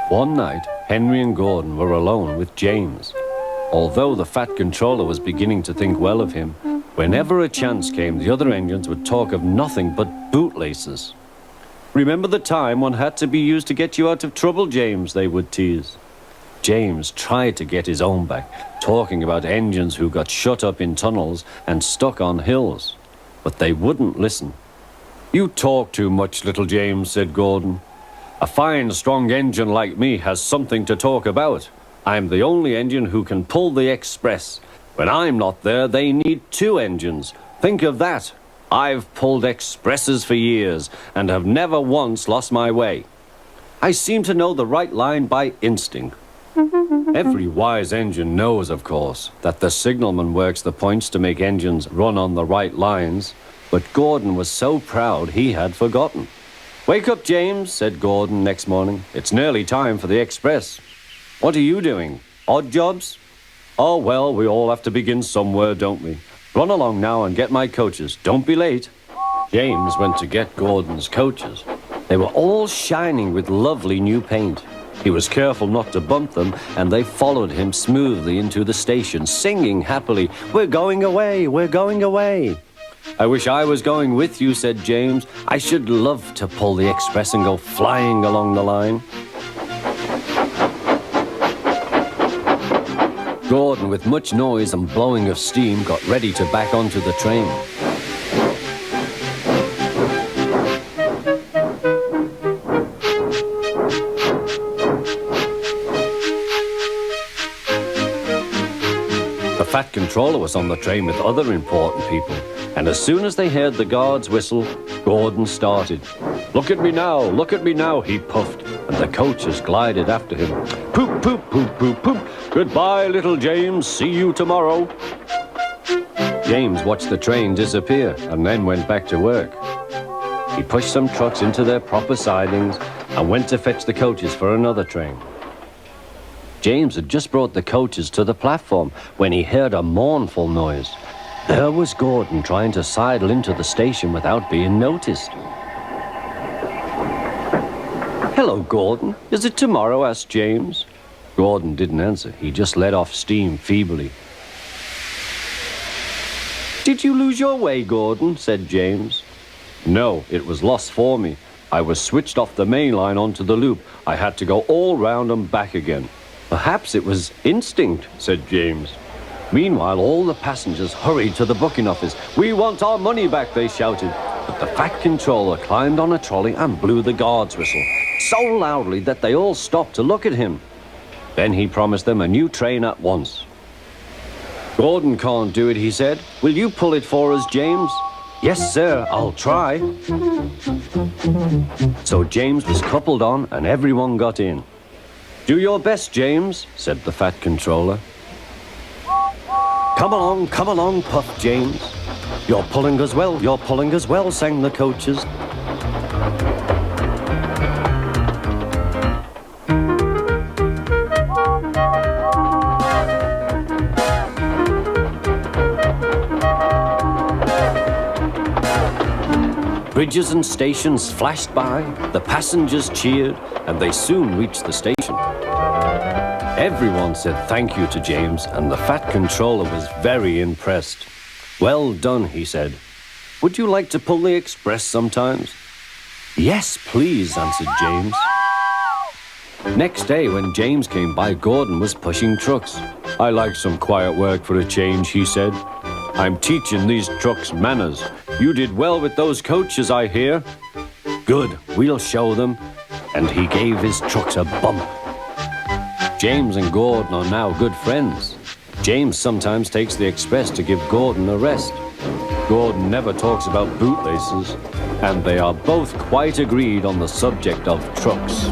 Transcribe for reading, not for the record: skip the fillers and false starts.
One night, Henry and Gordon were alone with James. Although the Fat Controller was beginning to think well of him, whenever a chance came, the other engines would talk of nothing but bootlaces. "Remember the time one had to be used to get you out of trouble, James," they would tease. James tried to get his own back, talking about engines who got shut up in tunnels and stuck on hills. But they wouldn't listen. "You talk too much, little James," said Gordon. "A fine, strong engine like me has something to talk about. I'm the only engine who can pull the express. When I'm not there, they need two engines. Think of that. I've pulled expresses for years and have never once lost my way. I seem to know the right line by instinct." Every wise engine knows, of course, that the signalman works the points to make engines run on the right lines, but Gordon was so proud he had forgotten. "Wake up, James," said Gordon next morning. "It's nearly time for the express." "What are you doing? Odd jobs?" "Oh, well, we all have to begin somewhere, don't we? Run along now and get my coaches. Don't be late." James went to get Gordon's coaches. They were all shining with lovely new paint. He was careful not to bump them, and they followed him smoothly into the station, singing happily, "We're going away, we're going away." "I wish I was going with you," said James. "I should love to pull the express and go flying along the line." Gordon, with much noise and blowing of steam, got ready to back onto the train. The Fat Controller was on the train with other important people, and as soon as they heard the guard's whistle, Gordon started. Look at me now," he puffed, and the coaches glided after him. "Poop, poop, poop, poop, poop. Goodbye, little James. See you tomorrow." James watched the train disappear and then went back to work. He pushed some trucks into their proper sidings and went to fetch the coaches for another train. James had just brought the coaches to the platform when he heard a mournful noise. There was Gordon trying to sidle into the station without being noticed. "Hello, Gordon. Is it tomorrow?" asked James. Gordon didn't answer. He just let off steam feebly. "Did you lose your way, Gordon?" said James. "No, it was lost for me. I was switched off the main line onto the loop. I had to go all round and back again." "Perhaps it was instinct," said James. Meanwhile, all the passengers hurried to the booking office. "We want our money back," they shouted. But the Fat Controller climbed on a trolley and blew the guard's whistle, so loudly that they all stopped to look at him. Then he promised them a new train at once. "Gordon can't do it," he said. "Will you pull it for us, James?" "Yes, sir, I'll try." So James was coupled on and everyone got in. "Do your best, James," said the Fat Controller. Come along, puffed James. You're pulling us well, sang the coaches. Bridges and stations flashed by, the passengers cheered, and they soon reached the station. Everyone said thank you to James, and the Fat Controller was very impressed. "Well done," he said. "Would you like to pull the express sometimes?" "Yes, please," answered James. Next day, when James came by, Gordon was pushing trucks. "I like some quiet work for a change," he said. "I'm teaching these trucks manners. You did well with those coaches, I hear." "Good, we'll show them." And he gave his trucks a bump. James and Gordon are now good friends. James sometimes takes the express to give Gordon a rest. Gordon never talks about bootlaces, and they are both quite agreed on the subject of trucks.